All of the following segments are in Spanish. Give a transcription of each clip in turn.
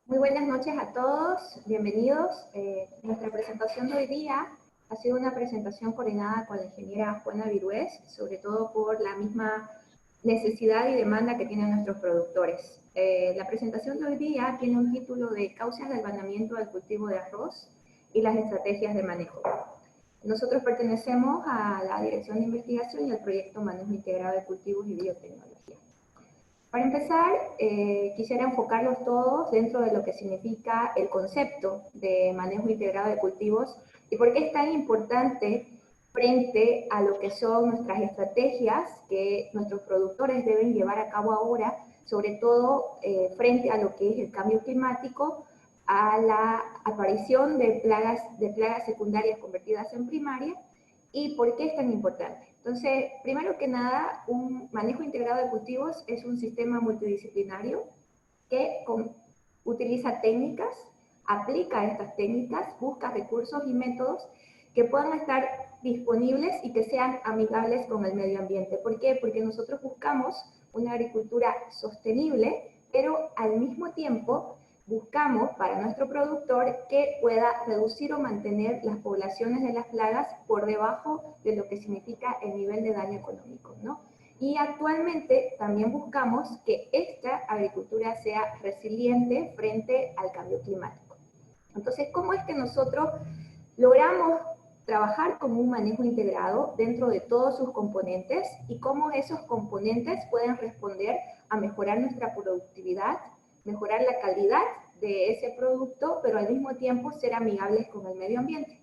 Muy buenas noches a todos, bienvenidos. Nuestra presentación de hoy día ha sido una presentación coordinada con la ingeniera Juana Virués, sobre todo por la misma necesidad y demanda que tienen nuestros productores. La presentación de hoy día tiene un título de Causas del vanamiento del cultivo de arroz y las estrategias de manejo. Nosotros pertenecemos a la Dirección de Investigación y al Proyecto Manejo Integrado de Cultivos y Biotecnología. Para empezar, quisiera enfocarlos todos dentro de lo que significa el concepto de manejo integrado de cultivos y por qué es tan importante frente a lo que son nuestras estrategias que nuestros productores deben llevar a cabo ahora, sobre todo frente a lo que es el cambio climático, a la aparición de plagas secundarias convertidas en primaria y por qué es tan importante. Entonces, primero que nada, un manejo integrado de cultivos es un sistema multidisciplinario que utiliza técnicas, aplica estas técnicas, busca recursos y métodos que puedan estar disponibles y que sean amigables con el medio ambiente. ¿Por qué? Porque nosotros buscamos una agricultura sostenible, pero al mismo tiempo buscamos para nuestro productor que pueda reducir o mantener las poblaciones de las plagas por debajo de lo que significa el nivel de daño económico, ¿no? Y actualmente también buscamos que esta agricultura sea resiliente frente al cambio climático. Entonces, ¿cómo es que nosotros logramos trabajar con un manejo integrado dentro de todos sus componentes y cómo esos componentes pueden responder a mejorar nuestra productividad, mejorar la calidad de ese producto, pero al mismo tiempo ser amigables con el medio ambiente?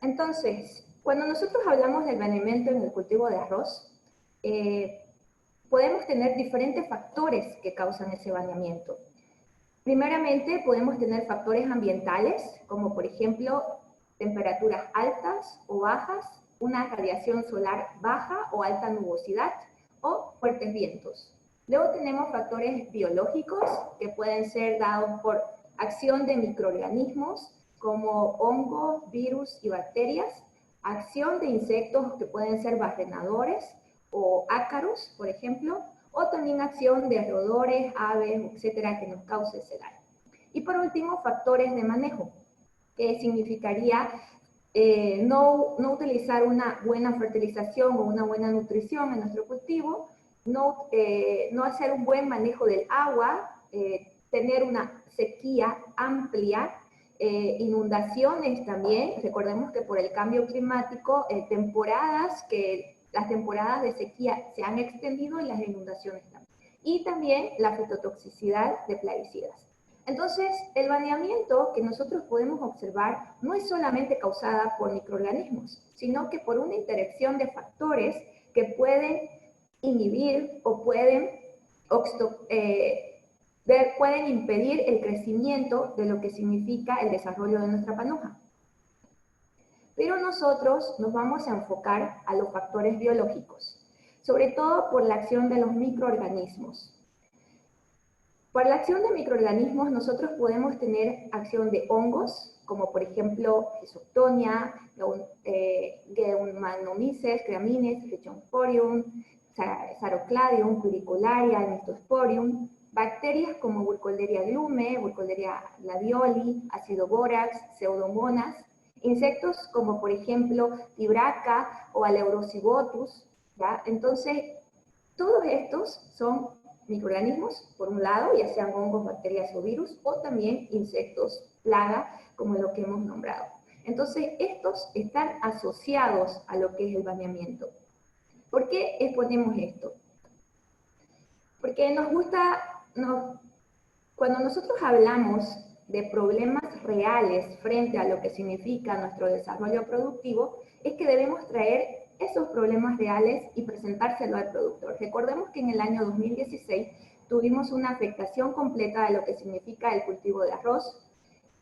Entonces, cuando nosotros hablamos del vanamiento en el cultivo de arroz, podemos tener diferentes factores que causan ese vanamiento. Primeramente, podemos tener factores ambientales, como por ejemplo, temperaturas altas o bajas, una radiación solar baja o alta nubosidad, o fuertes vientos. Luego tenemos factores biológicos, que pueden ser dados por acción de microorganismos, como hongos, virus y bacterias, acción de insectos que pueden ser barrenadores, o ácaros, por ejemplo, o también acción de roedores, aves, etcétera, que nos cause ese daño. Y por último, factores de manejo, que significaría no utilizar una buena fertilización o una buena nutrición en nuestro cultivo, no hacer un buen manejo del agua, tener una sequía amplia, inundaciones también. Recordemos que por el cambio climático, las temporadas de sequía se han extendido y las inundaciones también. Y también la fitotoxicidad de plaguicidas. Entonces, el vanamiento que nosotros podemos observar no es solamente causada por microorganismos, sino que por una interacción de factores que pueden inhibir o pueden impedir el crecimiento de lo que significa el desarrollo de nuestra panoja. Pero nosotros nos vamos a enfocar a los factores biológicos, sobre todo por la acción de los microorganismos. Por la acción de microorganismos nosotros podemos tener acción de hongos, como por ejemplo Rhizoctonia, Geomanomyces, Creamines, Rhizosporium, Sarocladium, Pluricularia, Mystosporium, bacterias como Burkholderia glume, Burkholderia labioli, ácido bórax, Pseudomonas, insectos como por ejemplo Tibraca o Aleurocibotus, ¿ya? Entonces, todos estos son microorganismos, por un lado, ya sean hongos, bacterias o virus, o también insectos, plaga, como lo que hemos nombrado. Entonces, estos están asociados a lo que es el vanamiento. ¿Por qué exponemos esto? Porque cuando nosotros hablamos de problemas reales frente a lo que significa nuestro desarrollo productivo, es que debemos traer esos problemas reales y presentárselo al productor. Recordemos que en el año 2016 tuvimos una afectación completa de lo que significa el cultivo de arroz,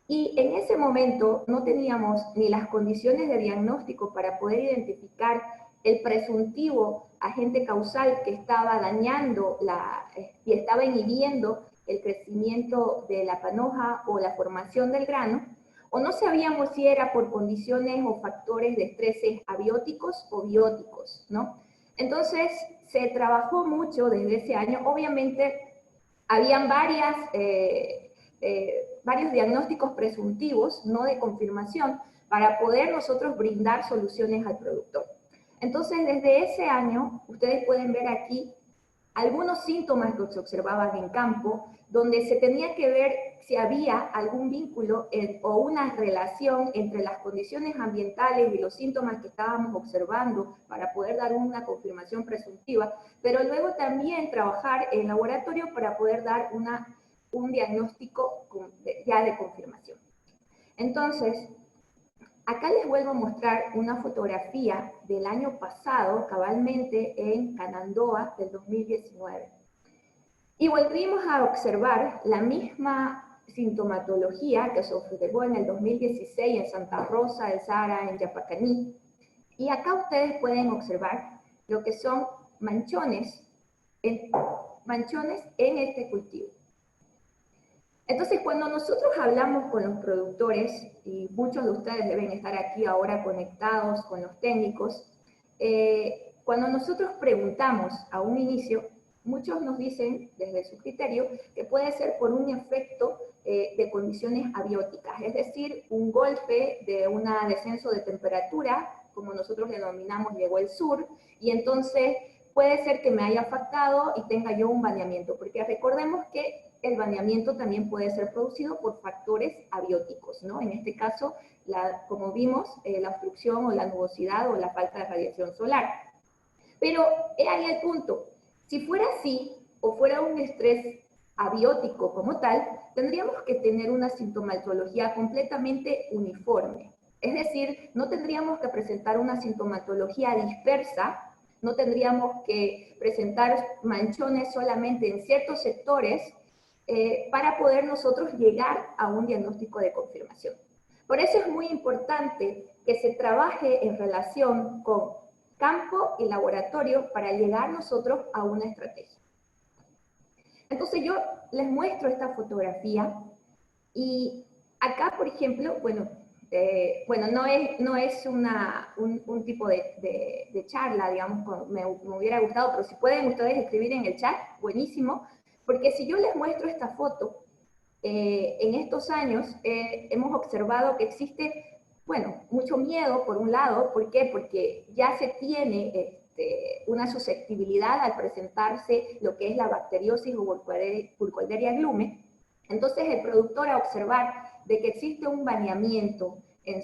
y en ese momento no teníamos ni las condiciones de diagnóstico para poder identificar el presuntivo agente causal que estaba dañando y estaba inhibiendo el crecimiento de la panoja o la formación del grano, o no sabíamos si era por condiciones o factores de estreses abióticos o bióticos, ¿no? Entonces, se trabajó mucho desde ese año. Obviamente, habían varias varios diagnósticos presuntivos, no de confirmación, para poder nosotros brindar soluciones al productor. Entonces, desde ese año, ustedes pueden ver aquí algunos síntomas que se observaban en campo, donde se tenía que ver si había algún vínculo o una relación entre las condiciones ambientales y los síntomas que estábamos observando para poder dar una confirmación presuntiva, pero luego también trabajar en laboratorio para poder dar un diagnóstico ya de confirmación. Entonces, acá les vuelvo a mostrar una fotografía del año pasado, cabalmente en Canandoa del 2019. Y volvimos a observar la misma sintomatología que se observó en el 2016 en Santa Rosa del Sara, en Yapacaní. Y acá ustedes pueden observar lo que son manchones en este cultivo. Entonces, cuando nosotros hablamos con los productores, y muchos de ustedes deben estar aquí ahora conectados con los técnicos, cuando nosotros preguntamos a un inicio, muchos nos dicen, desde su criterio, que puede ser por un efecto de condiciones abióticas, es decir, un golpe de un descenso de temperatura, como nosotros le denominamos, llegó el sur, y entonces puede ser que me haya afectado y tenga yo un baneamiento, porque recordemos que el baneamiento también puede ser producido por factores abióticos, ¿no? En este caso, como vimos, la obstrucción o la nubosidad o la falta de radiación solar. Pero he ahí el punto. Si fuera así, o fuera un estrés abiótico como tal, tendríamos que tener una sintomatología completamente uniforme. Es decir, no tendríamos que presentar una sintomatología dispersa, no tendríamos que presentar manchones solamente en ciertos sectores, para poder nosotros llegar a un diagnóstico de confirmación. Por eso es muy importante que se trabaje en relación con campo y laboratorio para llegar nosotros a una estrategia. Entonces yo les muestro esta fotografía y acá, por ejemplo, bueno, no es un tipo de charla, digamos, me hubiera gustado, pero si pueden ustedes escribir en el chat, buenísimo, porque si yo les muestro esta foto, en estos años hemos observado que existe, bueno, mucho miedo por un lado. ¿Por qué? Porque ya se tiene una susceptibilidad al presentarse lo que es la bacteriosis o Burkholderia glume. Entonces el productor, a observar de que existe un baneamiento en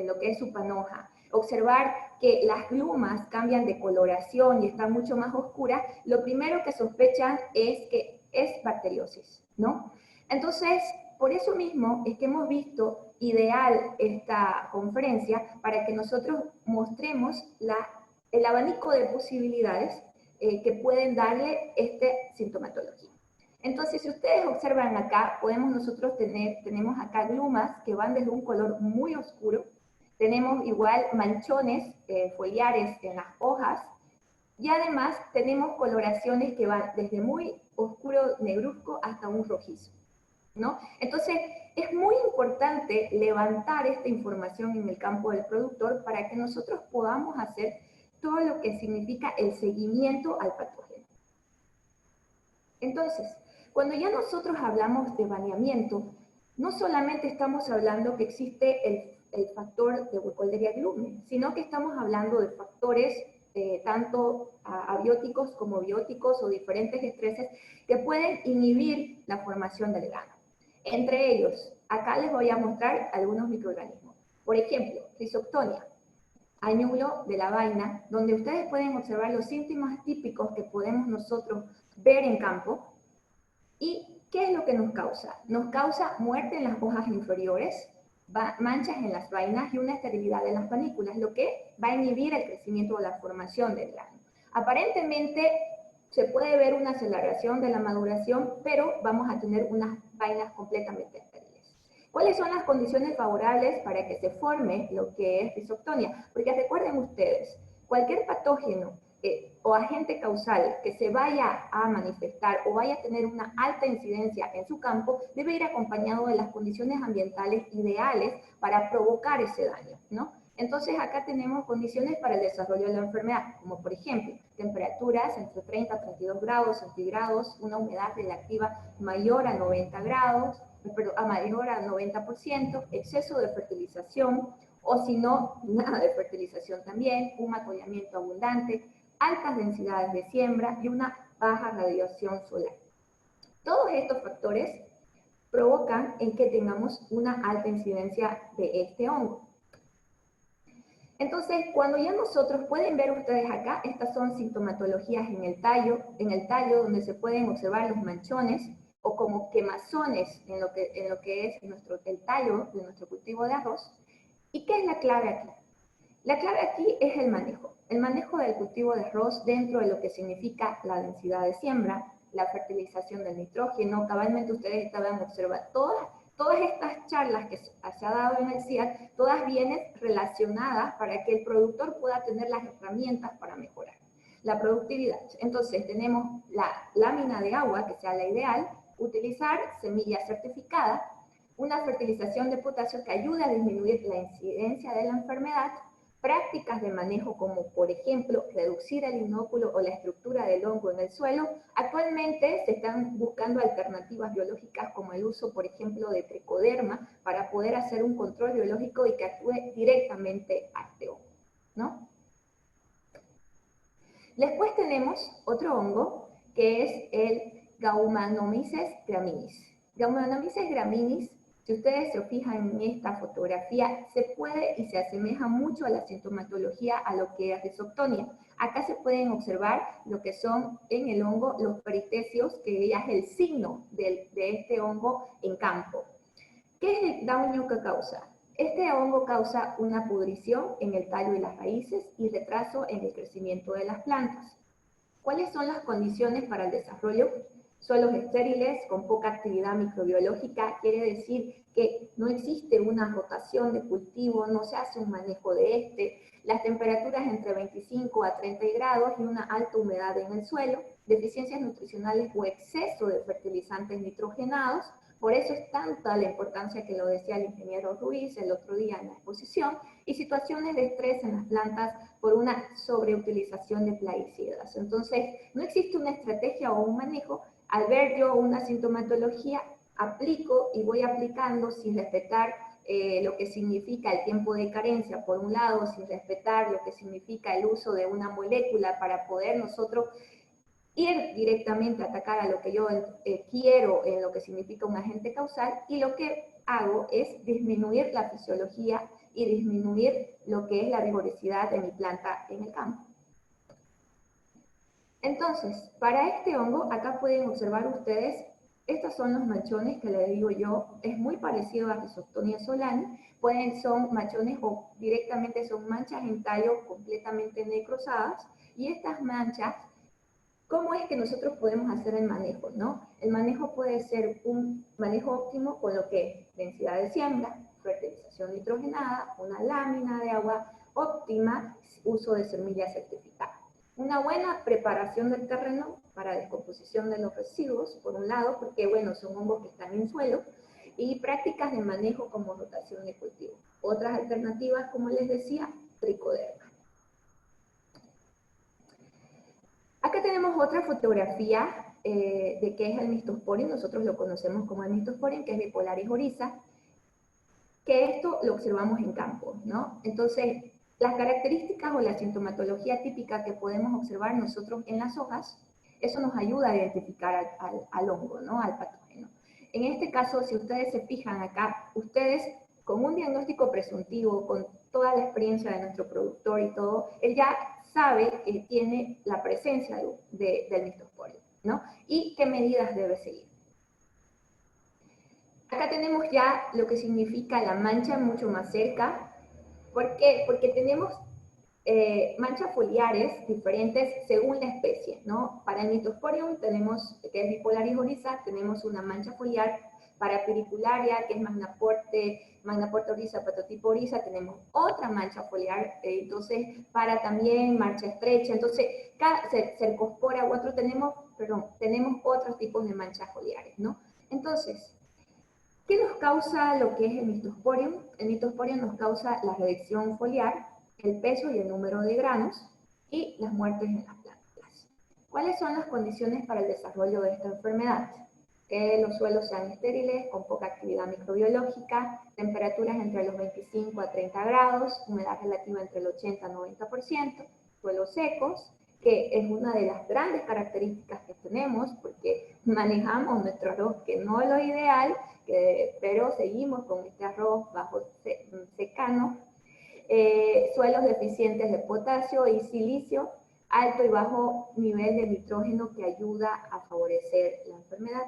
lo que es su panoja, observar que las glumas cambian de coloración y están mucho más oscuras, lo primero que sospechan es que es bacteriosis, ¿no? Entonces, por eso mismo es que hemos visto ideal esta conferencia para que nosotros mostremos el abanico de posibilidades que pueden darle esta sintomatología. Entonces, si ustedes observan acá, tenemos acá glumas que van desde un color muy oscuro, tenemos igual manchones foliares en las hojas, y además tenemos coloraciones que van desde muy oscuro negruzco hasta un rojizo, ¿no? Entonces, es muy importante levantar esta información en el campo del productor para que nosotros podamos hacer todo lo que significa el seguimiento al patógeno. Entonces, cuando ya nosotros hablamos de baneamiento, no solamente estamos hablando que existe el factor de Burkholderia glume, sino que estamos hablando de factores tanto abióticos como bióticos o diferentes estreses que pueden inhibir la formación del grano. Entre ellos, acá les voy a mostrar algunos microorganismos. Por ejemplo, Rhizoctonia, añulo de la vaina, donde ustedes pueden observar los síntomas típicos que podemos nosotros ver en campo. ¿Y qué es lo que nos causa? Nos causa muerte en las hojas inferiores, manchas en las vainas y una esterilidad en las panículas, lo que va a inhibir el crecimiento o la formación del grano. Aparentemente se puede ver una aceleración de la maduración, pero vamos a tener unas vainas completamente estériles. ¿Cuáles son las condiciones favorables para que se forme lo que es Rhizoctonia? Porque recuerden ustedes, cualquier patógeno o agente causal que se vaya a manifestar o vaya a tener una alta incidencia en su campo, debe ir acompañado de las condiciones ambientales ideales para provocar ese daño, ¿no? Entonces acá tenemos condiciones para el desarrollo de la enfermedad, como por ejemplo, temperaturas entre 30 a 32 grados centígrados, una humedad relativa mayor a 90 grados, mayor a 90%, exceso de fertilización, o si no, nada de fertilización también, un acollamiento abundante, altas densidades de siembra y una baja radiación solar. Todos estos factores provocan en que tengamos una alta incidencia de este hongo. Entonces, cuando ya nosotros, pueden ver ustedes acá, estas son sintomatologías en el tallo donde se pueden observar los manchones o como quemazones en lo que es el tallo de nuestro cultivo de arroz. ¿Y qué es la clave aquí? La clave aquí es el manejo del cultivo de arroz dentro de lo que significa la densidad de siembra, la fertilización del nitrógeno. Cabalmente ustedes estaban observando todas estas charlas que se ha dado en el CIAT, todas vienen relacionadas para que el productor pueda tener las herramientas para mejorar la productividad. Entonces tenemos la lámina de agua, que sea la ideal, utilizar semilla certificada, una fertilización de potasio que ayude a disminuir la incidencia de la enfermedad, prácticas de manejo como, por ejemplo, reducir el inóculo o la estructura del hongo en el suelo. Actualmente se están buscando alternativas biológicas como el uso, por ejemplo, de tricoderma para poder hacer un control biológico y que actúe directamente a este hongo, ¿no? Después tenemos otro hongo que es el Gaumanomyces graminis. Gaumanomyces graminis, si ustedes se fijan en esta fotografía, se puede y se asemeja mucho a la sintomatología a lo que es rhizoctonia. Acá se pueden observar lo que son en el hongo los peristecios, que ya es el signo de este hongo en campo. ¿Qué es el daño que causa? Este hongo causa una pudrición en el tallo y las raíces y retraso en el crecimiento de las plantas. ¿Cuáles son las condiciones para el desarrollo? Suelos estériles, con poca actividad microbiológica, quiere decir que no existe una rotación de cultivo, no se hace un manejo de las temperaturas entre 25 a 30 grados y una alta humedad en el suelo, deficiencias nutricionales o exceso de fertilizantes nitrogenados. Por eso es tanta la importancia, que lo decía el ingeniero Ruiz el otro día en la exposición, y situaciones de estrés en las plantas por una sobreutilización de plaguicidas. Entonces, no existe una estrategia o un manejo. Al ver yo una sintomatología, aplico y voy aplicando sin respetar lo que significa el tiempo de carencia, por un lado, sin respetar lo que significa el uso de una molécula para poder nosotros ir directamente a atacar a lo que yo quiero en lo que significa un agente causal, y lo que hago es disminuir la fisiología y disminuir lo que es la vigorosidad de mi planta en el campo. Entonces, para este hongo, acá pueden observar ustedes, estos son los manchones que les digo yo, es muy parecido a Rhizoctonia solani, son manchones o directamente son manchas en tallo completamente necrosadas, y estas manchas, ¿cómo es que nosotros podemos hacer el manejo, no? El manejo puede ser un manejo óptimo con lo que es densidad de siembra, fertilización nitrogenada, una lámina de agua óptima, uso de semilla certificada. Una buena preparación del terreno para descomposición de los residuos, por un lado, porque bueno, son hongos que están en suelo, y prácticas de manejo como rotación de cultivo. Otras alternativas, como les decía, tricoderma. Acá tenemos otra fotografía de qué es el Mystosporium. Nosotros lo conocemos como el Mystosporium, que es Bipolaris oryza, que esto lo observamos en campo, ¿no? Entonces, las características o la sintomatología típica que podemos observar nosotros en las hojas, eso nos ayuda a identificar al hongo, ¿no? Al patógeno. En este caso, si ustedes se fijan acá, ustedes con un diagnóstico presuntivo, con toda la experiencia de nuestro productor y todo, él ya sabe que tiene la presencia del Mystosporium, ¿no? Y qué medidas debe seguir. Acá tenemos ya lo que significa la mancha mucho más cerca. ¿Por qué? Porque tenemos manchas foliares diferentes según la especie, ¿no? Para el Mystosporium tenemos, que es Bipolaris oryza, tenemos una mancha foliar. Para Pericularia, que es Magnaporte oryza, Patotipo oryza, tenemos otra mancha foliar. Entonces, para también mancha estrecha, entonces, cada Cercospora tenemos otros tipos de manchas foliares, ¿no? Entonces, ¿Qué nos causa lo que es el Mythosporium? El Mythosporium nos causa la reducción foliar, el peso y el número de granos y las muertes en las plantas. ¿Cuáles son las condiciones para el desarrollo de esta enfermedad? Que los suelos sean estériles, con poca actividad microbiológica, temperaturas entre los 25 a 30 grados, humedad relativa entre el 80 a 90%, suelos secos, que es una de las grandes características que tenemos, porque manejamos nuestro arroz, que no es lo ideal, pero seguimos con este arroz bajo secano, suelos deficientes de potasio y silicio, alto y bajo nivel de nitrógeno que ayuda a favorecer la enfermedad.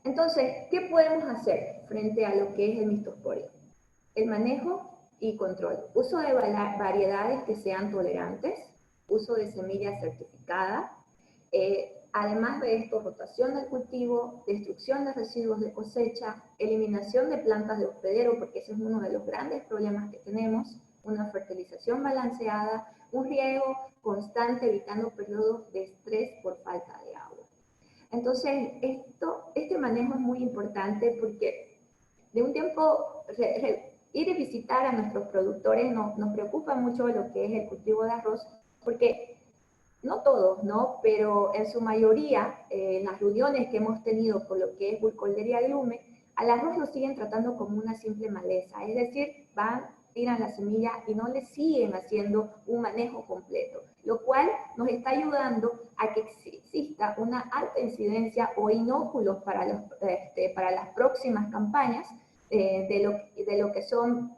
Entonces, ¿qué podemos hacer frente a lo que es el Mythosporium? El manejo y control. Uso de variedades que sean tolerantes, uso de semillas certificadas, además de esto, rotación del cultivo, destrucción de residuos de cosecha, eliminación de plantas de hospedero, porque ese es uno de los grandes problemas que tenemos, una fertilización balanceada, un riego constante evitando periodos de estrés por falta de agua. Entonces, este manejo es muy importante porque de un tiempo ir a visitar a nuestros productores nos preocupa mucho lo que es el cultivo de arroz, porque no todos, ¿no? Pero en su mayoría, en las reuniones que hemos tenido con lo que es Burkholderia Glume, al arroz lo siguen tratando como una simple maleza, es decir, tiran la semilla y no le siguen haciendo un manejo completo, lo cual nos está ayudando a que exista una alta incidencia o inóculos para las próximas campañas de lo que son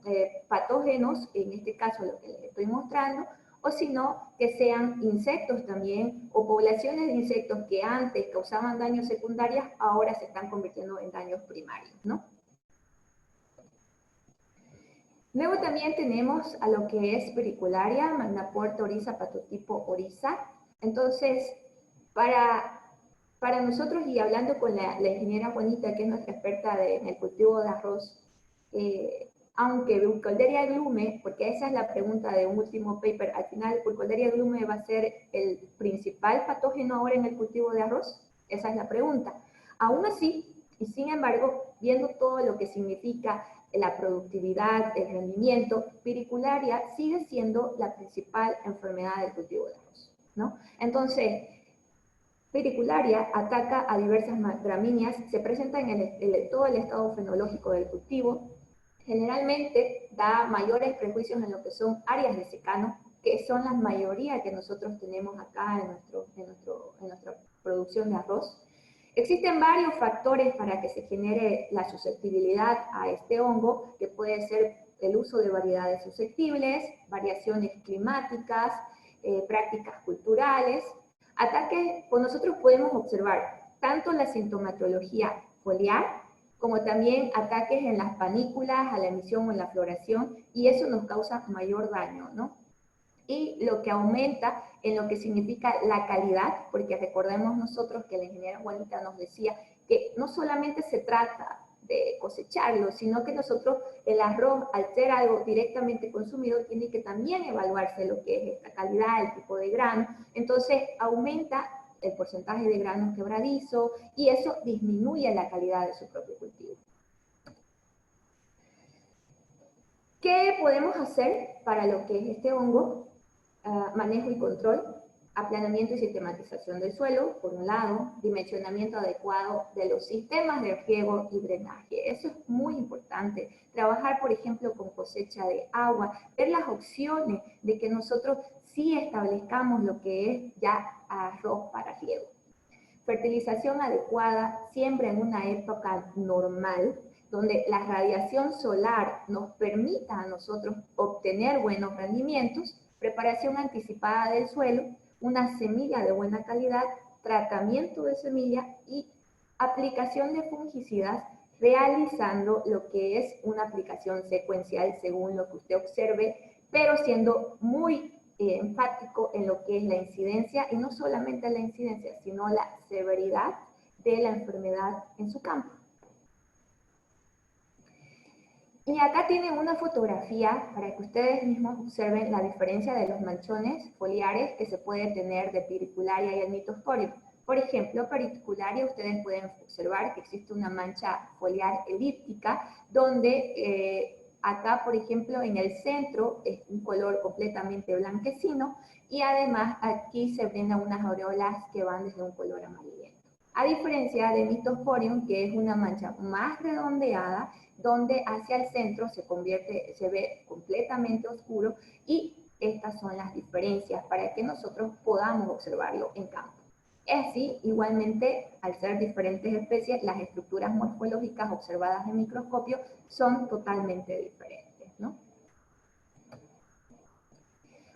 patógenos, en este caso lo que les estoy mostrando, o si no, que sean insectos también, o poblaciones de insectos que antes causaban daños secundarios, ahora se están convirtiendo en daños primarios, ¿no? Luego también tenemos a lo que es Pericularia, Magnaporta oryza, patotipo oryza. Entonces, para nosotros, y hablando con la ingeniera Juanita, que es nuestra experta en el cultivo de arroz, aunque Burkholderia glume, porque esa es la pregunta de un último paper, al final Burkholderia glume va a ser el principal patógeno ahora en el cultivo de arroz, esa es la pregunta. Aún así, y sin embargo, viendo todo lo que significa la productividad, el rendimiento, Pericularia sigue siendo la principal enfermedad del cultivo de arroz, ¿no? Entonces, Pericularia ataca a diversas gramíneas, se presenta en todo el estado fenológico del cultivo, generalmente da mayores prejuicios en lo que son áreas de secano, que son la mayoría que nosotros tenemos acá en nuestra producción de arroz. Existen varios factores para que se genere la susceptibilidad a este hongo, que puede ser el uso de variedades susceptibles, variaciones climáticas, prácticas culturales. Ataques, pues nosotros podemos observar tanto la sintomatología foliar, como también ataques en las panículas, a la emisión o en la floración, y eso nos causa mayor daño, ¿no? Y lo que aumenta en lo que significa la calidad, porque recordemos nosotros que la ingeniera Juanita nos decía que no solamente se trata de cosecharlo, sino que nosotros el arroz, al ser algo directamente consumido, tiene que también evaluarse lo que es esta calidad, el tipo de grano, entonces aumenta el porcentaje de granos quebradizo y eso disminuye la calidad de su propio cultivo. ¿Qué podemos hacer para lo que es este hongo? Manejo y control, aplanamiento y sistematización del suelo, por un lado, dimensionamiento adecuado de los sistemas de riego y drenaje. Eso es muy importante. Trabajar, por ejemplo, con cosecha de agua, ver las opciones de que nosotros sí establezcamos lo que es ya arroz para riego. Fertilización adecuada, siempre en una época normal, donde la radiación solar nos permita a nosotros obtener buenos rendimientos, preparación anticipada del suelo, una semilla de buena calidad, tratamiento de semilla y aplicación de fungicidas, realizando lo que es una aplicación secuencial según lo que usted observe, pero siendo muy enfático en lo que es la incidencia, y no solamente la incidencia, sino la severidad de la enfermedad en su campo. Y acá tienen una fotografía para que ustedes mismos observen la diferencia de los manchones foliares que se puede tener de Pericularia y el Mythosporium. Por ejemplo, particularia, ustedes pueden observar que existe una mancha foliar elíptica, donde acá, por ejemplo, en el centro es un color completamente blanquecino, y además aquí se brindan unas aureolas que van desde un color amarillento. A diferencia de Mythosporium, que es una mancha más redondeada, donde hacia el centro se ve completamente oscuro, y estas son las diferencias para que nosotros podamos observarlo en campo. Así, igualmente, al ser diferentes especies, las estructuras morfológicas observadas en microscopio son totalmente diferentes, ¿no?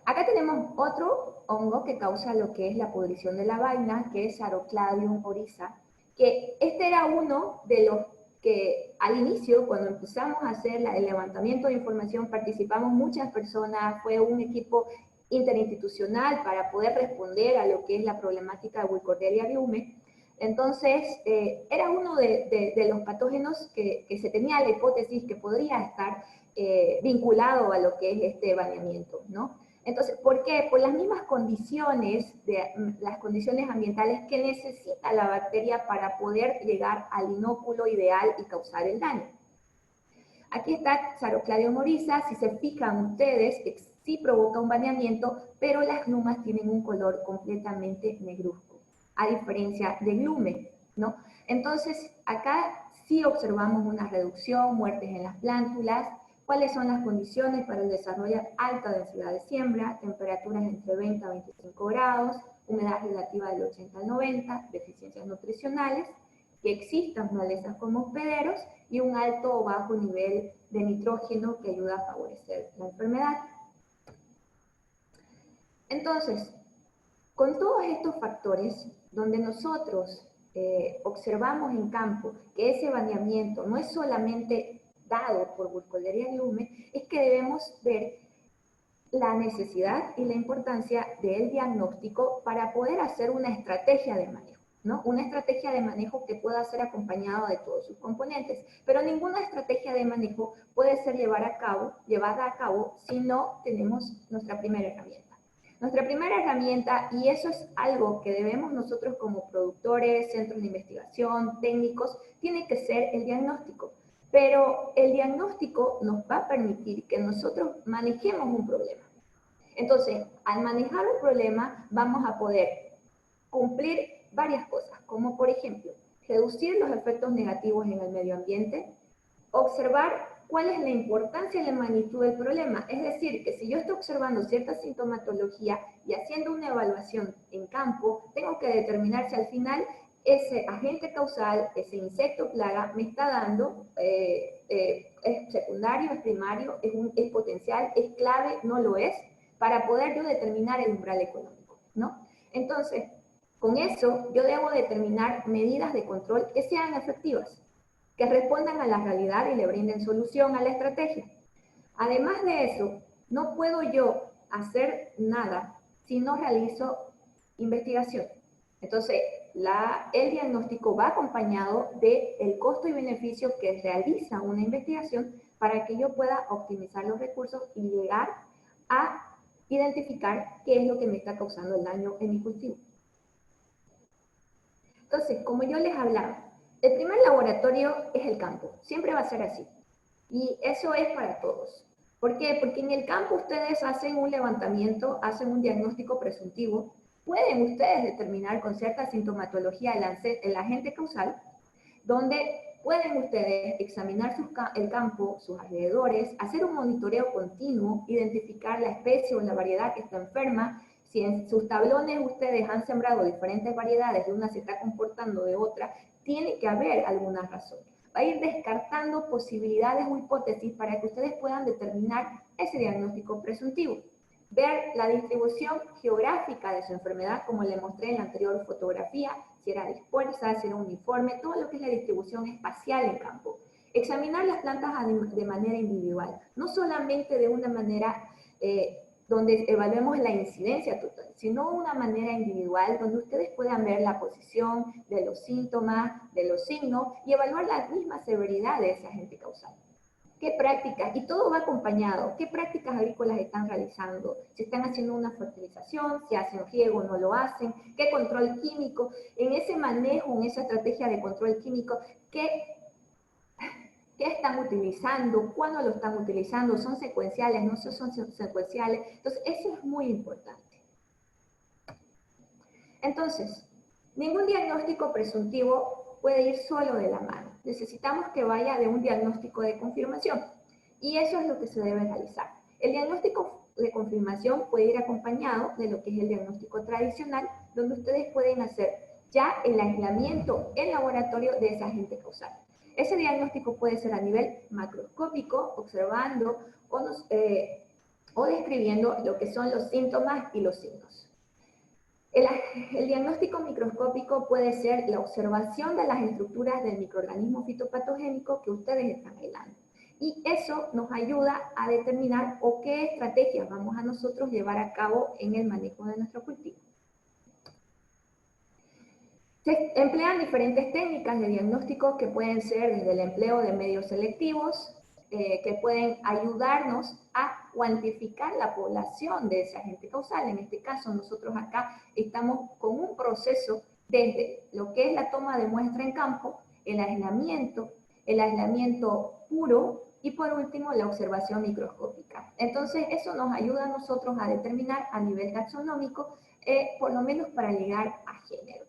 Acá tenemos otro hongo que causa lo que es la pudrición de la vaina, que es Sarocladium oryza, que este era uno de los que al inicio, cuando empezamos a hacer el levantamiento de información, participamos muchas personas, fue un equipo interinstitucional para poder responder a lo que es la problemática de Burkholderia biume. Entonces, era uno de los patógenos que se tenía la hipótesis que podría estar vinculado a lo que es este baneamiento, ¿no? Entonces, ¿por qué? Por las mismas condiciones, las condiciones ambientales que necesita la bacteria para poder llegar al inóculo ideal y causar el daño. Aquí está Sarocladium oryza, si se fijan ustedes, sí provoca un baneamiento, pero las glumas tienen un color completamente negruzco, a diferencia de glume, ¿no? Entonces, acá sí observamos una reducción, muertes en las plántulas. ¿Cuáles son las condiciones para el desarrollo? Alta densidad de siembra, temperaturas entre 20 a 25 grados, humedad relativa del 80 al 90, deficiencias nutricionales, que existan malezas como hospederos y un alto o bajo nivel de nitrógeno que ayuda a favorecer la enfermedad. Entonces, con todos estos factores, donde nosotros observamos en campo que ese baneamiento no es solamente dado por Burkholderia biume, es que debemos ver la necesidad y la importancia del diagnóstico para poder hacer una estrategia de manejo, ¿no? Una estrategia de manejo que pueda ser acompañada de todos sus componentes, pero ninguna estrategia de manejo puede ser llevada a cabo si no tenemos nuestra primera herramienta. Nuestra primera herramienta, y eso es algo que debemos nosotros como productores, centros de investigación, técnicos, tiene que ser el diagnóstico. Pero el diagnóstico nos va a permitir que nosotros manejemos un problema. Entonces, al manejar un problema, vamos a poder cumplir varias cosas, como por ejemplo, reducir los efectos negativos en el medio ambiente, observar cuál es la importancia y la magnitud del problema. Es decir, que si yo estoy observando cierta sintomatología y haciendo una evaluación en campo, tengo que determinar si al final ese agente causal, ese insecto plaga, me está dando, es secundario, es primario, es potencial, es clave, no lo es, para poder yo determinar el umbral económico, ¿no? Entonces, con eso yo debo determinar medidas de control que sean efectivas, que respondan a la realidad y le brinden solución a la estrategia. Además de eso, no puedo yo hacer nada si no realizo investigación. Entonces, el diagnóstico va acompañado del costo y beneficio que realiza una investigación para que yo pueda optimizar los recursos y llegar a identificar qué es lo que me está causando el daño en mi cultivo. Entonces, como yo les hablaba, el primer laboratorio es el campo, siempre va a ser así. Y eso es para todos. ¿Por qué? Porque en el campo ustedes hacen un levantamiento, hacen un diagnóstico presuntivo, pueden ustedes determinar con cierta sintomatología el agente causal, donde pueden ustedes examinar el campo, sus alrededores, hacer un monitoreo continuo, identificar la especie o la variedad que está enferma. Si en sus tablones ustedes han sembrado diferentes variedades y una se está comportando de otra, tiene que haber alguna razón. Va a ir descartando posibilidades o hipótesis para que ustedes puedan determinar ese diagnóstico presuntivo. Ver la distribución geográfica de su enfermedad, como le mostré en la anterior fotografía, si era dispersa, si era uniforme, todo lo que es la distribución espacial en campo. Examinar las plantas de manera individual, no solamente de una manera donde evaluemos la incidencia total, sino una manera individual donde ustedes puedan ver la posición de los síntomas, de los signos y evaluar la misma severidad de ese agente causal. qué prácticas, y todo va acompañado, qué prácticas agrícolas están realizando, si están haciendo una fertilización, si hacen riego o no lo hacen, qué control químico, en ese manejo, en esa estrategia de control químico, qué están utilizando, cuándo lo están utilizando, son secuenciales, no son secuenciales, entonces eso es muy importante. Entonces, ningún diagnóstico presuntivo puede ir solo de la mano. Necesitamos que vaya de un diagnóstico de confirmación. Y eso es lo que se debe realizar. El diagnóstico de confirmación puede ir acompañado de lo que es el diagnóstico tradicional, donde ustedes pueden hacer ya el aislamiento en laboratorio de ese agente causal. Ese diagnóstico puede ser a nivel macroscópico, observando o describiendo lo que son los síntomas y los signos. El diagnóstico microscópico puede ser la observación de las estructuras del microorganismo fitopatogénico que ustedes están aislando. Y eso nos ayuda a determinar o qué estrategias vamos a nosotros llevar a cabo en el manejo de nuestro cultivo. Se emplean diferentes técnicas de diagnóstico que pueden ser desde el empleo de medios selectivos, que pueden ayudarnos a cuantificar la población de ese agente causal. En este caso, nosotros acá estamos con un proceso desde lo que es la toma de muestra en campo, el aislamiento puro y por último la observación microscópica. Entonces, eso nos ayuda a nosotros a determinar a nivel taxonómico, por lo menos para llegar a género.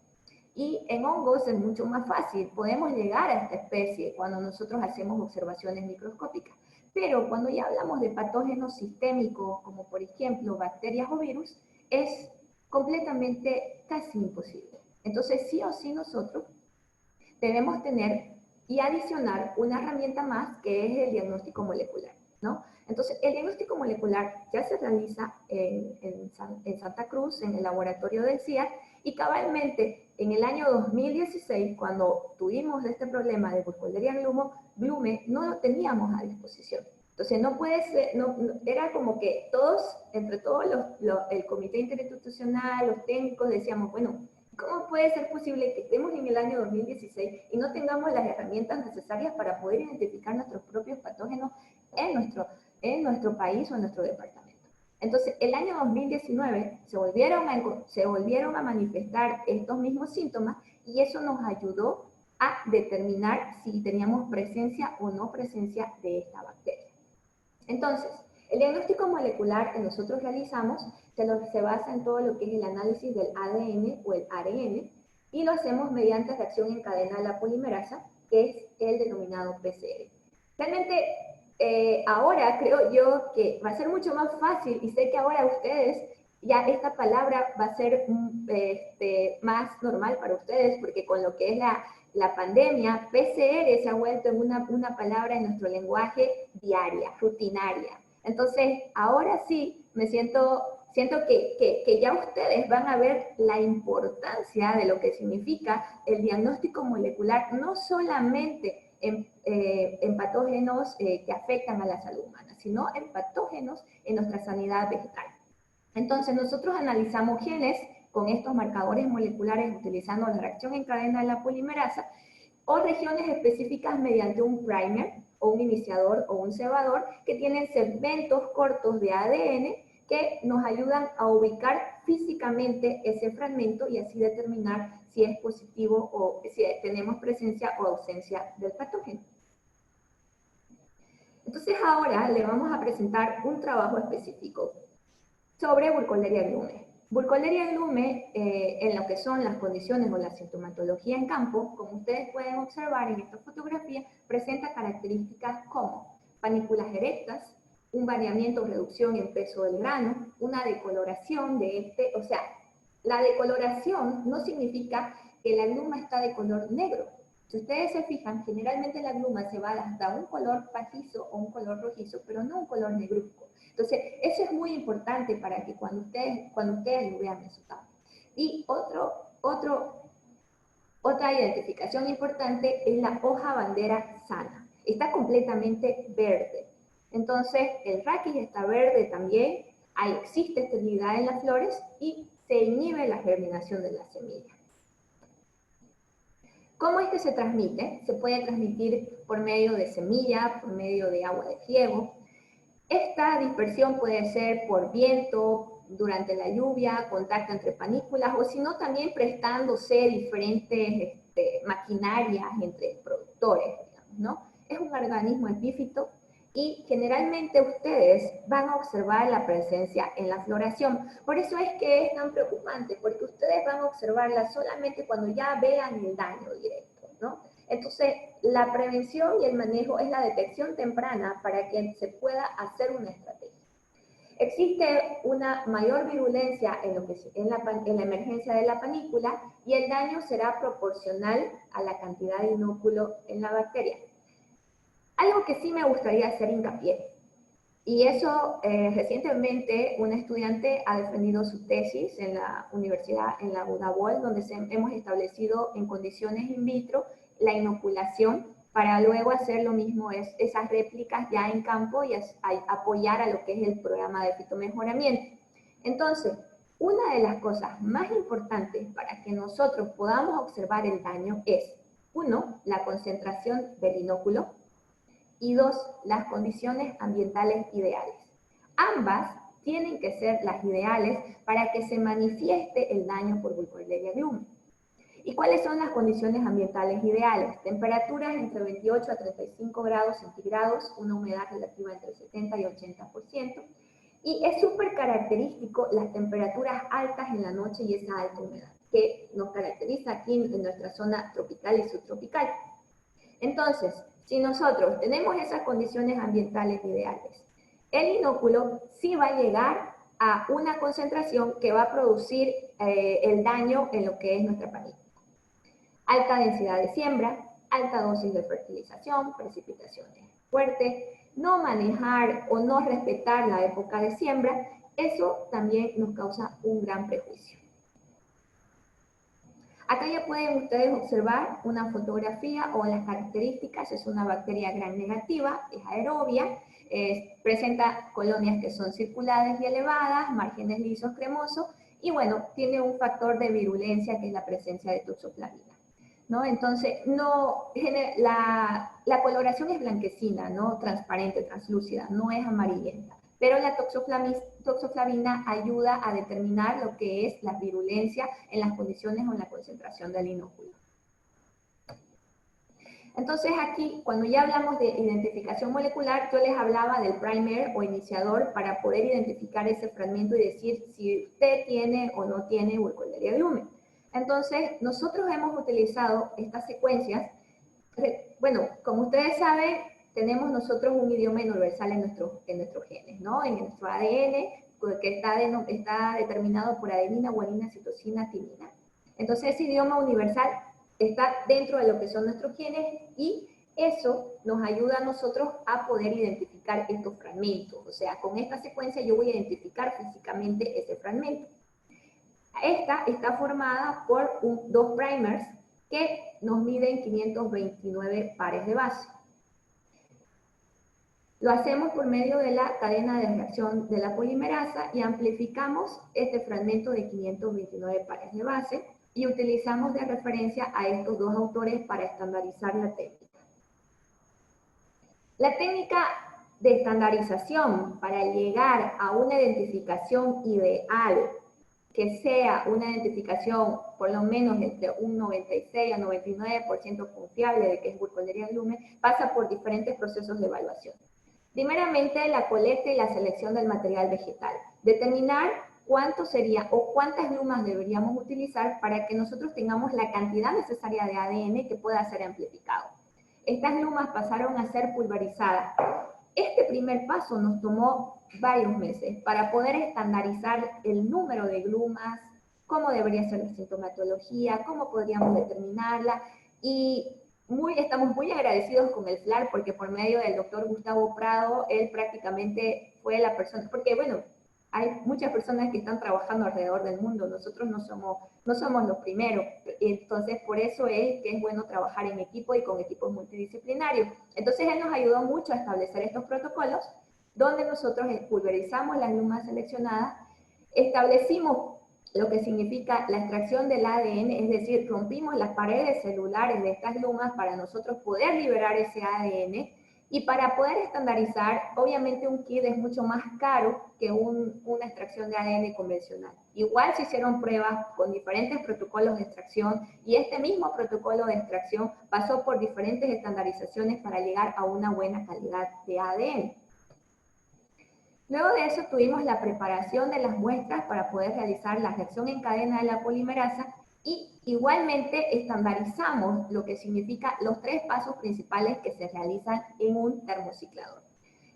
Y en hongos es mucho más fácil, podemos llegar a esta especie cuando nosotros hacemos observaciones microscópicas. Pero cuando ya hablamos de patógenos sistémicos, como por ejemplo bacterias o virus, es completamente casi imposible. Entonces sí o sí nosotros debemos tener y adicionar una herramienta más que es el diagnóstico molecular, ¿no? Entonces el diagnóstico molecular ya se realiza en Santa Cruz, en el laboratorio del CIAR, y cabalmente en el año 2016, cuando tuvimos este problema de Burkholderia glume, no lo teníamos a disposición. Entonces no puede ser, era como que todos, entre todos el comité interinstitucional, los técnicos, decíamos, bueno, ¿cómo puede ser posible que estemos en el año 2016 y no tengamos las herramientas necesarias para poder identificar nuestros propios patógenos en nuestro país o en nuestro departamento? Entonces, el año 2019 se volvieron a manifestar estos mismos síntomas y eso nos ayudó a determinar si teníamos presencia o no presencia de esta bacteria. Entonces, el diagnóstico molecular que nosotros realizamos se basa en todo lo que es el análisis del ADN o el ARN y lo hacemos mediante reacción en cadena de la polimerasa, que es el denominado PCR. Realmente, ahora creo yo que va a ser mucho más fácil y sé que ahora ustedes, ya esta palabra va a ser más normal para ustedes porque con lo que es la pandemia, PCR se ha vuelto en una palabra en nuestro lenguaje diaria, rutinaria. Entonces, ahora sí me siento que ya ustedes van a ver la importancia de lo que significa el diagnóstico molecular, no solamente en patógenos que afectan a la salud humana, sino en patógenos en nuestra sanidad vegetal. Entonces, nosotros analizamos genes con estos marcadores moleculares utilizando la reacción en cadena de la polimerasa o regiones específicas mediante un primer o un iniciador o un cebador que tienen segmentos cortos de ADN que nos ayudan a ubicar físicamente ese fragmento y así determinar si es positivo o si tenemos presencia o ausencia del patógeno. Entonces ahora le vamos a presentar un trabajo específico sobre Burkholderia glume. Burkholderia glume, en lo que son las condiciones o la sintomatología en campo, como ustedes pueden observar en esta fotografía, presenta características como panículas erectas, un variamiento o reducción en peso del grano, una decoloración de o sea, la decoloración no significa que la gluma está de color negro. Si ustedes se fijan, generalmente la gluma se va hasta un color pajizo o un color rojizo, pero no un color negruzco. Entonces, eso es muy importante para que cuando ustedes lo vean en su campo. Y otra identificación importante es la hoja bandera sana. Está completamente verde. Entonces, el raquis está verde también, existe esterilidad en las flores y se inhibe la germinación de la semilla. ¿Cómo es que se transmite? Se puede transmitir por medio de semilla, por medio de agua de riego. Esta dispersión puede ser por viento, durante la lluvia, contacto entre panículas, o si no, también prestándose diferentes maquinarias entre productores, digamos, ¿no? Es un organismo epífito y generalmente ustedes van a observar la presencia en la floración. Por eso es que es tan preocupante, porque ustedes van a observarla solamente cuando ya vean el daño directo, ¿no? Entonces, la prevención y el manejo es la detección temprana para que se pueda hacer una estrategia. Existe una mayor virulencia en la emergencia de la panícula y el daño será proporcional a la cantidad de inóculo en la bacteria. Algo que sí me gustaría hacer hincapié, y eso recientemente una estudiante ha defendido su tesis en la universidad, en la UNABOL, donde hemos establecido en condiciones in vitro la inoculación para luego hacer lo mismo, esas réplicas ya en campo y apoyar a lo que es el programa de fitomejoramiento. Entonces, una de las cosas más importantes para que nosotros podamos observar el daño es, uno, la concentración del inóculo, y dos, las condiciones ambientales ideales. Ambas tienen que ser las ideales para que se manifieste el daño por Burkholderia glummi. ¿Y cuáles son las condiciones ambientales ideales? Temperaturas entre 28 a 35 grados centígrados, una humedad relativa entre 70 y 80%, y es súper característico las temperaturas altas en la noche y esa alta humedad, que nos caracteriza aquí en nuestra zona tropical y subtropical. Entonces, si nosotros tenemos esas condiciones ambientales ideales, el inóculo sí va a llegar a una concentración que va a producir el daño en lo que es nuestra panícula. Alta densidad de siembra, alta dosis de fertilización, precipitaciones fuertes, no manejar o no respetar la época de siembra, eso también nos causa un gran prejuicio. Acá ya pueden ustedes observar una fotografía o las características. Es una bacteria gram negativa, es aerobia, presenta colonias que son circulares y elevadas, márgenes lisos cremosos, y bueno, tiene un factor de virulencia que es la presencia de toxoplasmina, ¿no? Entonces, la coloración es blanquecina, ¿no? Transparente, translúcida, no es amarillenta. Pero la toxoplasmina ayuda a determinar lo que es la virulencia en las condiciones o en la concentración del inóculo. Entonces aquí, cuando ya hablamos de identificación molecular, yo les hablaba del primer o iniciador para poder identificar ese fragmento y decir si usted tiene o no tiene Burkholderia glummi. Entonces, nosotros hemos utilizado estas secuencias. Bueno, como ustedes saben, tenemos nosotros un idioma universal en nuestros genes, ¿no? En nuestro ADN, que está determinado por adenina, guanina, citosina, timina. Entonces, ese idioma universal está dentro de lo que son nuestros genes y eso nos ayuda a nosotros a poder identificar estos fragmentos. O sea, con esta secuencia yo voy a identificar físicamente ese fragmento. Esta está formada por dos primers que nos miden 529 pares de base. Lo hacemos por medio de la cadena de reacción de la polimerasa y amplificamos este fragmento de 529 pares de base y utilizamos de referencia a estos dos autores para estandarizar la técnica. La técnica de estandarización para llegar a una identificación ideal, que sea una identificación por lo menos entre un 96 a 99% confiable de que es Burkholderia glummi, pasa por diferentes procesos de evaluación. Primeramente, la colecta y la selección del material vegetal. Determinar cuánto sería o cuántas glumas deberíamos utilizar para que nosotros tengamos la cantidad necesaria de ADN que pueda ser amplificado. Estas glumas pasaron a ser pulverizadas. Este primer paso nos tomó varios meses para poder estandarizar el número de glumas, cómo debería ser la sintomatología, cómo podríamos determinarla, y estamos muy agradecidos con el FLAR porque por medio del doctor Gustavo Prado, él prácticamente fue la persona, porque bueno, hay muchas personas que están trabajando alrededor del mundo, nosotros no somos los primeros, entonces por eso es que es bueno trabajar en equipo y con equipos multidisciplinarios. Entonces él nos ayudó mucho a establecer estos protocolos, donde nosotros pulverizamos las glumas seleccionadas, establecimos lo que significa la extracción del ADN, es decir, rompimos las paredes celulares de estas lumas para nosotros poder liberar ese ADN. Y para poder estandarizar, obviamente un kit es mucho más caro que una extracción de ADN convencional. Igual se hicieron pruebas con diferentes protocolos de extracción y este mismo protocolo de extracción pasó por diferentes estandarizaciones para llegar a una buena calidad de ADN. Luego de eso tuvimos la preparación de las muestras para poder realizar la reacción en cadena de la polimerasa y igualmente estandarizamos lo que significa los 3 pasos principales que se realizan en un termociclador.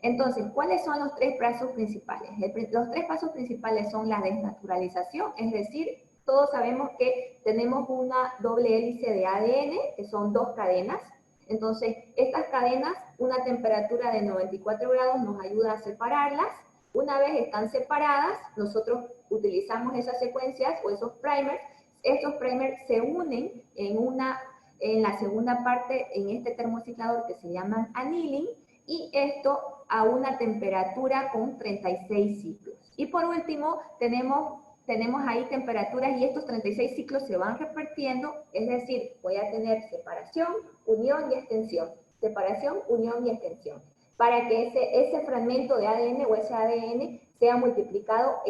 Entonces, ¿cuáles son los 3 pasos principales? Los 3 pasos principales son la desnaturalización, es decir, todos sabemos que tenemos una doble hélice de ADN, que son 2 cadenas. Entonces, estas cadenas, una temperatura de 94 grados nos ayuda a separarlas. Una vez están separadas, nosotros utilizamos esas secuencias o esos primers. Estos primers se unen en la segunda parte, en este termociclador que se llaman annealing, y esto a una temperatura con 36 ciclos. Y por último, tenemos ahí temperaturas y estos 36 ciclos se van repitiendo, es decir, voy a tener separación, unión y extensión. Separación, unión y extensión. Para que ese fragmento de ADN o ese ADN sea multiplicado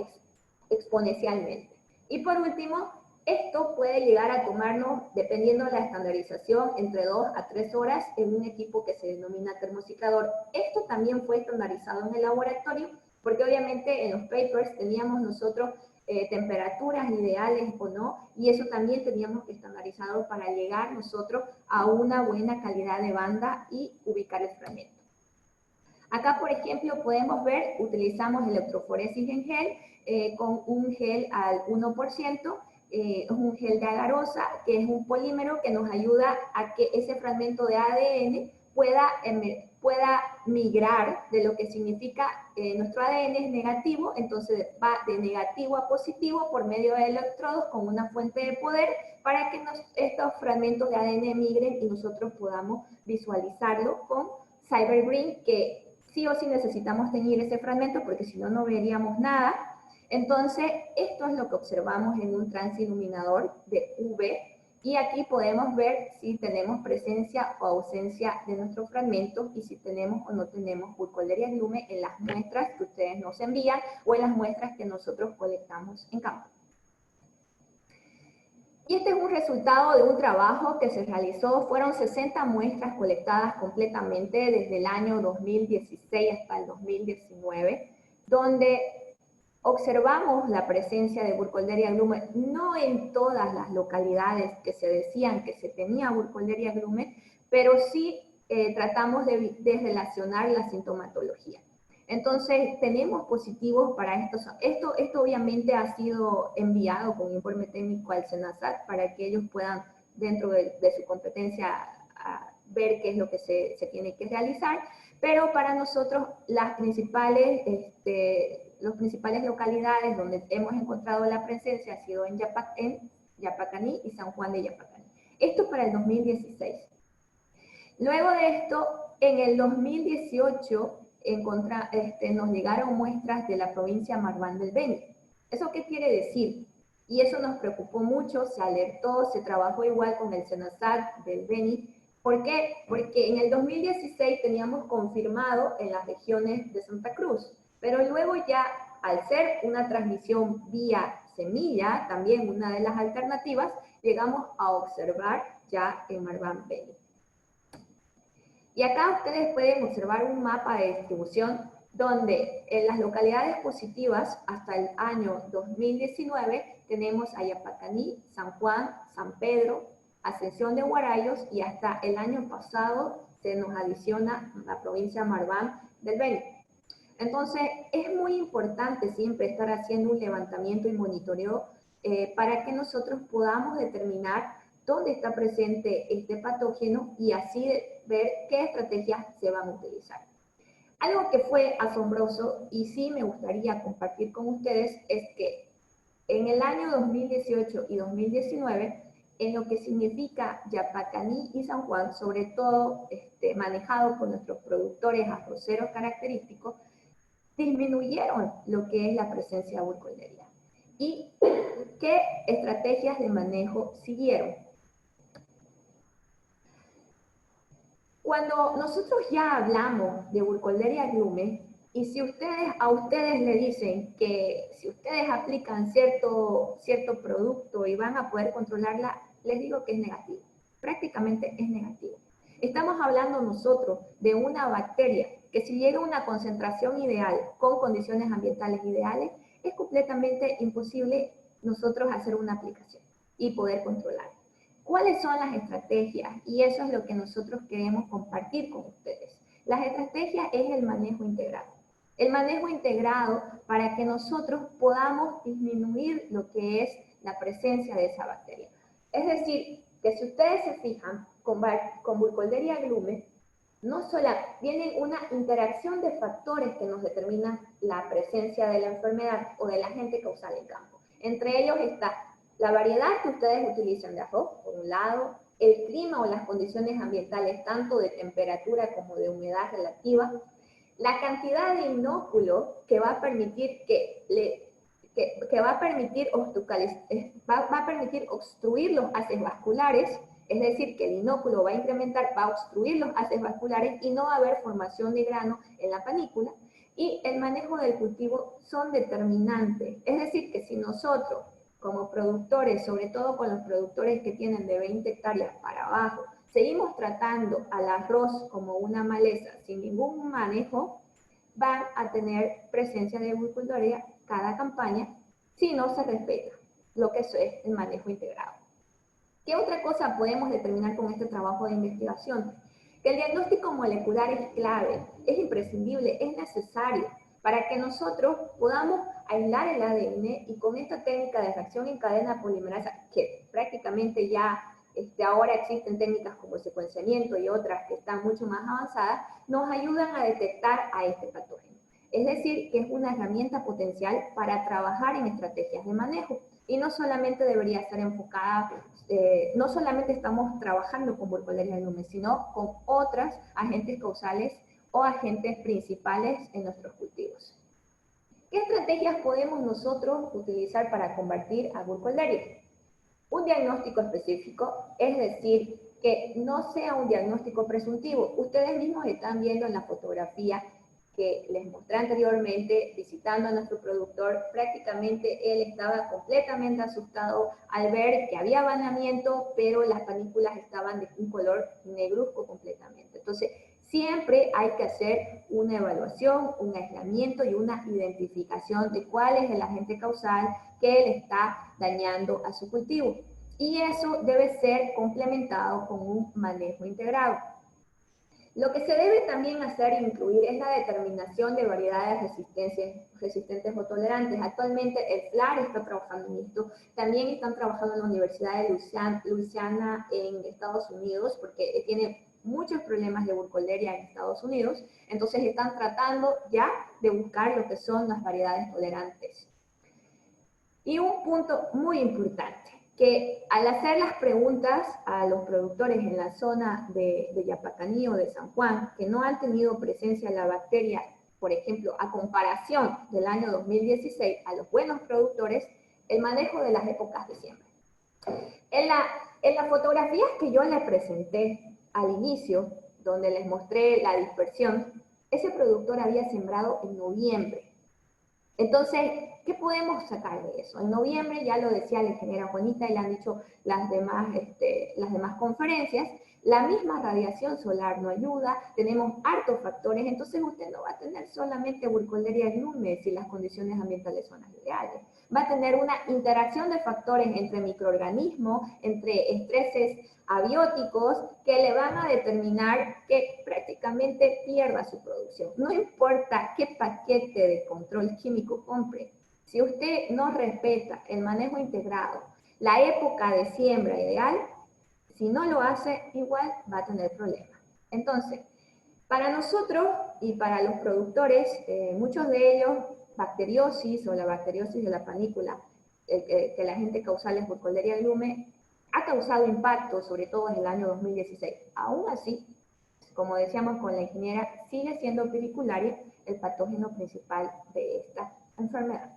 exponencialmente. Y por último, esto puede llegar a tomarnos, dependiendo de la estandarización, entre 2 a 3 horas en un equipo que se denomina termociclador. Esto también fue estandarizado en el laboratorio, porque obviamente en los papers teníamos nosotros temperaturas ideales o no, y eso también teníamos que estandarizado para llegar nosotros a una buena calidad de banda y ubicar el fragmento. Acá, por ejemplo, podemos ver, utilizamos electroforesis en gel con un gel al 1%, es un gel de agarosa, que es un polímero que nos ayuda a que ese fragmento de ADN pueda migrar de lo que significa nuestro ADN es negativo, entonces va de negativo a positivo por medio de electrodos con una fuente de poder para que estos fragmentos de ADN migren y nosotros podamos visualizarlo con CyberGreen, que sí o sí necesitamos teñir ese fragmento porque si no, no veríamos nada. Entonces, esto es lo que observamos en un transiluminador de UV y aquí podemos ver si tenemos presencia o ausencia de nuestros fragmentos y si tenemos o no tenemos Burkholderia glume en las muestras que ustedes nos envían o en las muestras que nosotros colectamos en campo. Y este es un resultado de un trabajo que se realizó, fueron 60 muestras colectadas completamente desde el año 2016 hasta el 2019, donde observamos la presencia de Burkholderia glume, no en todas las localidades que se decían que se tenía Burkholderia glume, pero sí tratamos de relacionar la sintomatología. Entonces, tenemos positivos para estos. Esto obviamente ha sido enviado con informe técnico al SENASAT para que ellos puedan, dentro de su competencia, ver qué es lo que se tiene que realizar. Pero para nosotros, las principales localidades donde hemos encontrado la presencia ha sido en Yapacaní y San Juan de Yapacaní. Esto para el 2016. Luego de esto, en el 2018, nos llegaron muestras de la provincia Marván del Beni. ¿Eso qué quiere decir? Y eso nos preocupó mucho, se alertó, se trabajó igual con el SENASAT del Beni. ¿Por qué? Porque en el 2016 teníamos confirmado en las regiones de Santa Cruz, pero luego ya, al ser una transmisión vía semilla, también una de las alternativas, llegamos a observar ya en Marván Beni. Y acá ustedes pueden observar un mapa de distribución donde en las localidades positivas hasta el año 2019 tenemos a Yapacaní, San Juan, San Pedro, Ascensión de Huarayos y hasta el año pasado se nos adiciona la provincia Marván del Beni. Entonces es muy importante siempre estar haciendo un levantamiento y monitoreo para que nosotros podamos determinar dónde está presente este patógeno y así ver qué estrategias se van a utilizar. Algo que fue asombroso y sí me gustaría compartir con ustedes es que en el año 2018 y 2019, en lo que significa Yapacaní y San Juan, sobre todo manejado por nuestros productores arroceros característicos, disminuyeron lo que es la presencia de Burkholderia. y qué estrategias de manejo siguieron. Cuando nosotros ya hablamos de Burkholderia glume, y si a ustedes le dicen que si ustedes aplican cierto producto y van a poder controlarla, les digo que es negativo. Prácticamente es negativo. Estamos hablando nosotros de una bacteria que si llega a una concentración ideal con condiciones ambientales ideales, es completamente imposible nosotros hacer una aplicación y poder controlar. ¿Cuáles son las estrategias? Y eso es lo que nosotros queremos compartir con ustedes. Las estrategias es el manejo integrado. El manejo integrado para que nosotros podamos disminuir lo que es la presencia de esa bacteria. Es decir, que si ustedes se fijan, con Burkholderia glume, no solo viene una interacción de factores que nos determinan la presencia de la enfermedad o del agente causal en campo. Entre ellos está la variedad que ustedes utilizan de arroz, por un lado, el clima o las condiciones ambientales, tanto de temperatura como de humedad relativa, la cantidad de inóculo que va a permitir va a permitir obstruir los haces vasculares, es decir, que el inóculo va a incrementar, va a obstruir los haces vasculares y no va a haber formación de grano en la panícula, y el manejo del cultivo son determinantes. Es decir, que si nosotros, como productores, sobre todo con los productores que tienen de 20 hectáreas para abajo, seguimos tratando al arroz como una maleza sin ningún manejo, van a tener presencia de Burkholderia cada campaña si no se respeta lo que es el manejo integrado. ¿Qué otra cosa podemos determinar con este trabajo de investigación? Que el diagnóstico molecular es clave, es imprescindible, es necesario para que nosotros podamos aislar el ADN y con esta técnica de reacción en cadena polimerasa, que prácticamente ya ahora existen técnicas como el secuenciamiento y otras que están mucho más avanzadas, nos ayudan a detectar a este patógeno. Es decir, que es una herramienta potencial para trabajar en estrategias de manejo. Y no solamente debería estar enfocada, no solamente estamos trabajando con Burkholderia glume, sino con otros agentes causales o agentes principales en nuestros cultivos. ¿Qué estrategias podemos nosotros utilizar para combatir a Burkholderia? Un diagnóstico específico, es decir, que no sea un diagnóstico presuntivo. Ustedes mismos están viendo en la fotografía que les mostré anteriormente, visitando a nuestro productor, prácticamente él estaba completamente asustado al ver que había abanamiento, pero las panículas estaban de un color negruzco completamente. Entonces, siempre hay que hacer una evaluación, un aislamiento y una identificación de cuál es el agente causal que le está dañando a su cultivo. Y eso debe ser complementado con un manejo integrado. Lo que se debe también hacer e incluir es la determinación de variedades resistentes o tolerantes. Actualmente el FLAR está trabajando en esto. También están trabajando en la Universidad de Luisiana en Estados Unidos, porque tiene muchos problemas de Burkholderia en Estados Unidos. Entonces están tratando ya de buscar lo que son las variedades tolerantes. Y un punto muy importante, que al hacer las preguntas a los productores en la zona de Yapacaní o de San Juan, que no han tenido presencia de la bacteria, por ejemplo, a comparación del año 2016 a los buenos productores, el manejo de las épocas de siembra. En las fotografías que yo les presenté al inicio, donde les mostré la dispersión, ese productor había sembrado en noviembre. Entonces, ¿qué podemos sacar de eso? En noviembre, ya lo decía la ingeniera Juanita y le han dicho las demás conferencias, la misma radiación solar no ayuda, tenemos hartos factores, entonces usted no va a tener solamente Burkholderia glume si las condiciones ambientales son las ideales. Va a tener una interacción de factores entre microorganismos, entre estreses abióticos que le van a determinar que prácticamente pierda su producción. No importa qué paquete de control químico compre, si usted no respeta el manejo integrado, la época de siembra ideal, si no lo hace, igual va a tener problemas. Entonces, para nosotros y para los productores, muchos de ellos, bacteriosis o la bacteriosis de la panícula, que el agente causal es Burkholderia glume, ha causado impacto, sobre todo en el año 2016. Aún así, como decíamos con la ingeniera, sigue siendo Pidicularia el patógeno principal de esta enfermedad.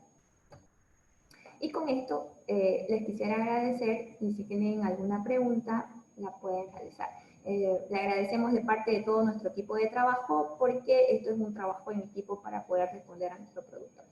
Y con esto les quisiera agradecer y si tienen alguna pregunta la pueden realizar. Le agradecemos de parte de todo nuestro equipo de trabajo porque esto es un trabajo en equipo para poder responder a nuestro producto.